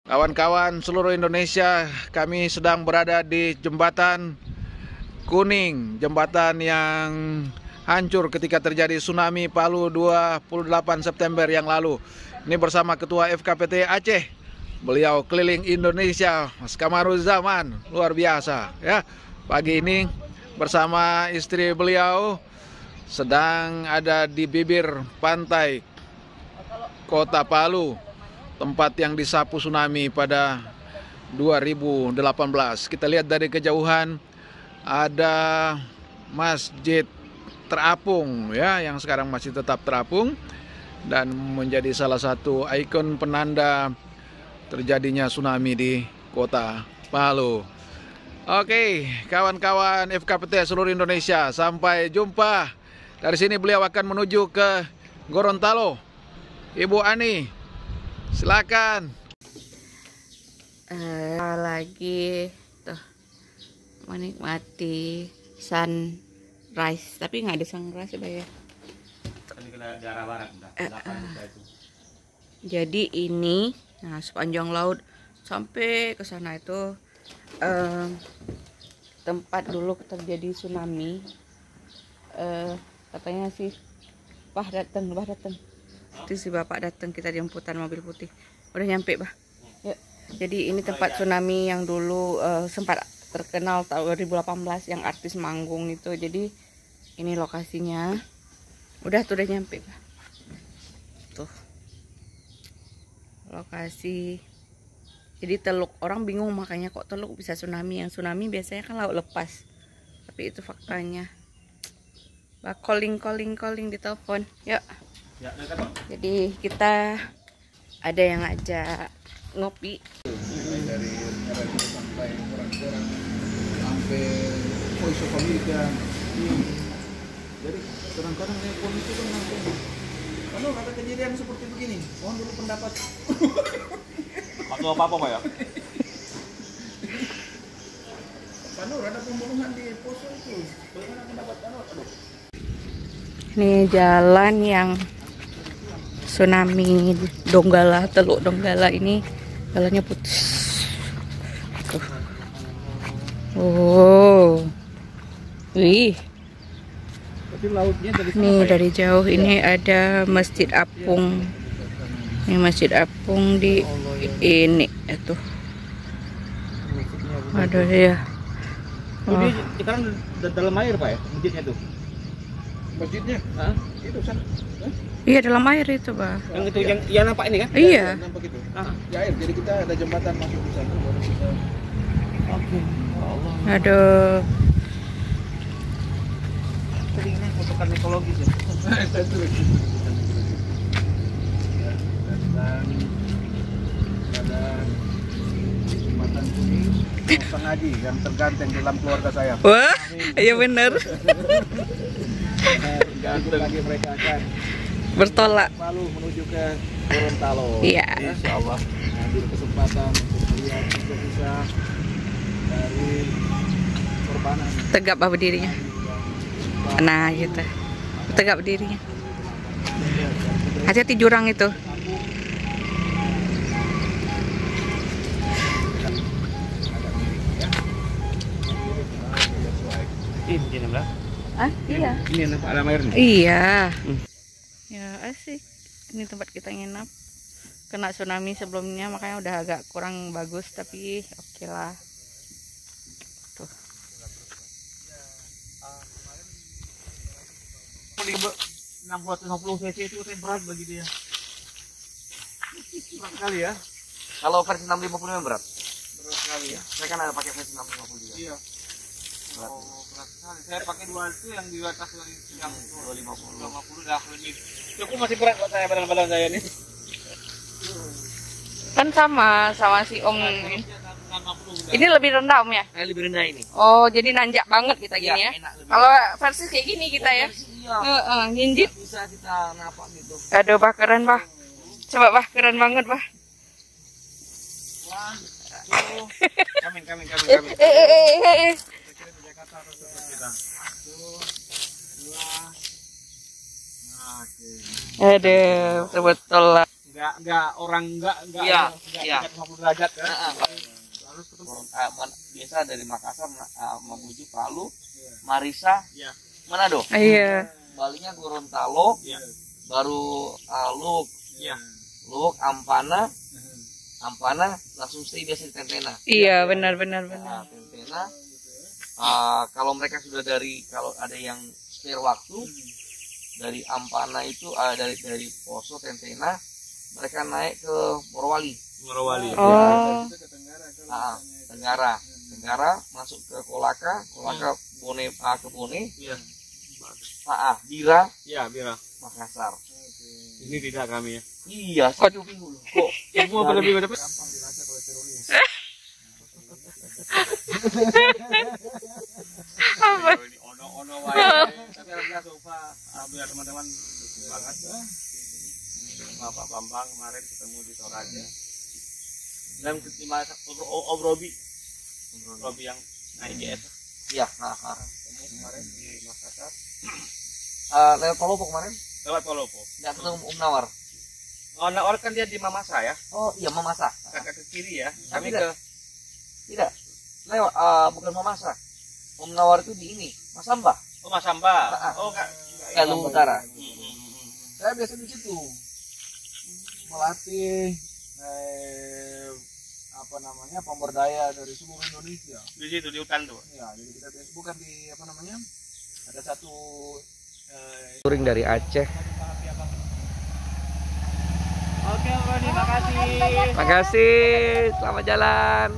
Kawan-kawan seluruh Indonesia, kami sedang berada di Jembatan Kuning, jembatan yang hancur ketika terjadi tsunami Palu 28 September yang lalu. Ini bersama Ketua FKPT Aceh. Beliau keliling Indonesia, Mas Kamaruzaman, luar biasa ya. Pagi ini bersama istri beliau sedang ada di bibir pantai Kota Palu, tempat yang disapu tsunami pada 2018. Kita lihat dari kejauhan ada masjid terapung ya, yang sekarang masih tetap terapung dan menjadi salah satu ikon penanda terjadinya tsunami di Kota Palu. Oke, kawan-kawan FKPT seluruh Indonesia, sampai jumpa. Dari sini beliau akan menuju ke Gorontalo. Ibu Ani, silakan. Lagi tuh menikmati sunrise, tapi nggak ada sunrise ya. Jadi ini, nah sepanjang laut sampai ke sana itu tempat dulu terjadi tsunami. Katanya sih, Bah datang. Itu si bapak datang, kita jemputan mobil putih. Udah nyampe, Bah. Yuk. Jadi ini tempat tsunami yang dulu sempat terkenal tahun 2018 yang artis manggung itu. Jadi ini lokasinya. Udah nyampe, Bah. Tuh. Lokasi. Jadi teluk, orang bingung makanya kok teluk bisa tsunami. Yang tsunami biasanya kan laut lepas. Tapi itu faktanya. Bah, calling di telepon. Yuk. Ya, jadi kita ada yang ngajak ngopi. Dari radio sampai orang-orang sampai Voice of America. Jadi kadang-kadang telepon itu kan langsung. Kalau ada kejadian seperti begini, mohon dulu pendapat. Atau apa Pak ya? Panur ada pembunuhan di poso itu. Bagaimana pendapat Panur? Aduh. Ini jalan yang tsunami Donggala, Teluk Donggala ini jalannya putus. Tuh. Oh. Wih. Nih dari jauh ini ada Masjid Apung. Ini Masjid Apung di ini itu. Aduh ya. Oh. Ini sekarang dalam air Pak ya, masjidnya tuh. Masjidnya? Hah? Itu sana. Iya dalam air itu, Pak. Yang itu yang nampak ini kan? Iya. Nampak itu. Di air. Jadi kita ada jembatan masuk di sana baru kita. Oke. Allah. Aduh. Tadi ini fotokan ekologis ya. Dan ada jembatan kuning Sang Haji yang terganteng dalam keluarga saya. Wah, iya bener. Tergantung lagi mereka akan Bertolak. Palu menuju ke Gorontalo. Iya. Insya Allah ambil kesempatan untuk melihat kisah dari korbanan. Tegap apa berdirinya? Nah gitu. Tegap berdirinya. Hati-hati jurang itu. Ini nampak? Ah, iya. Ini nampak alam air nih. Iya. Ya asik. Ini tempat kita nginap. Kena tsunami sebelumnya makanya udah agak kurang bagus tapi oke lah. Tuh. 60-50 cc itu berat bagi dia. Berat sekali ya. Kalau versi 650 yang berat? Berat sekali ya. Saya kan ada pakai versi 650 juga. Iya. Berat. Oh, berat sekali. Saya pakai dua itu yang di atas yang 250 dah lebih. Cukup masih berat buat saya badan-badan saya nih. Kan sama si Om. Ini lebih rendah Om ya? Lebih rendah ini. Oh, jadi nanjak banget kita gini ya. Enak, Kalau versi kayak gini kita ya. Nginjit. Bisa kita napak gitu. Aduh, Bah keren, Bah. Coba, Bah, keren banget, Bah. Kamin. Aduh, betul lah. nggak orang nggak Iya, iya. 50 derajat kan. Harus ketemu. Biasa dari Makassar, Mamuju, Palu, Marisa, Iya. Manado. Iya. Baliknya Gorontalo, Iya. baru Luk, Iya. Luk, Ampana, langsung stay biasa di Tentena. Iya, benar. Nah, Tentena. Kalau mereka sudah kalau ada yang spare waktu dari Ampana itu dari Poso Tentena, mereka naik ke Morowali. Oh. Tenggara masuk ke Kolaka Bone ke Bone, Iya. Bira, Iya, Bira. Makassar. Ini tidak kami ya. Iya, satu minggu loh. Kok Semua lebih dapat. Apa? Ono wae. Tapi alhamdulillah sofa alhamdulillah teman-teman banget. Bapak Bambang kemarin ketemu di Toraja. Dan ketima Robi yang naik GS. Iya, Ketemu kemarin di Makassar. lewat Palopo kemarin, Lewat Palopo. nggak ketemu Nawar. Oh, nah, orang kan dia di Mamasa ya. Oh iya, Mamasa. Kakak ke kiri ya. Tapi Kami ke Tidak, lewat bukan Mamasa. Nawar itu di ini, Masamba. Oh, Masamba. Ah. Oh, Kak. Kalimantan Utara. Saya biasa di situ melatih pemberdaya dari seluruh Indonesia. Di situ di hutan tuh. Ya, jadi kita biasa bukan di ada satu Touring dari Aceh. Oke, Roni, makasih. Makasih, selamat jalan.